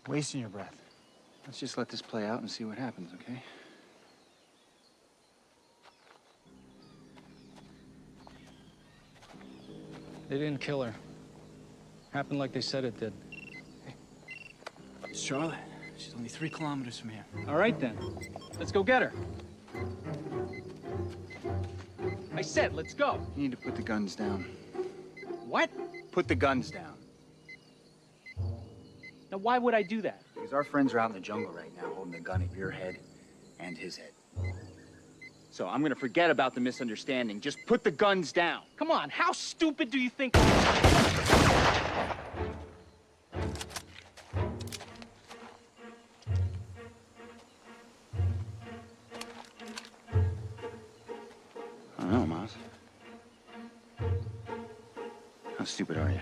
Wasting your breath. Let's just let this play out and see what happens, okay? They didn't kill her. Happened like they said it did. It's Charlotte. She's only 3 kilometers from here. All right, then. Let's go get her. I said, let's go. You need to put the guns down. What? Put the guns down. Now, why would I do that? Because our friends are out in the jungle right now holding a gun at your head and his head. So I'm gonna forget about the misunderstanding. Just put the guns down. Come on, how stupid do you think? I don't know, Miles. How stupid are you?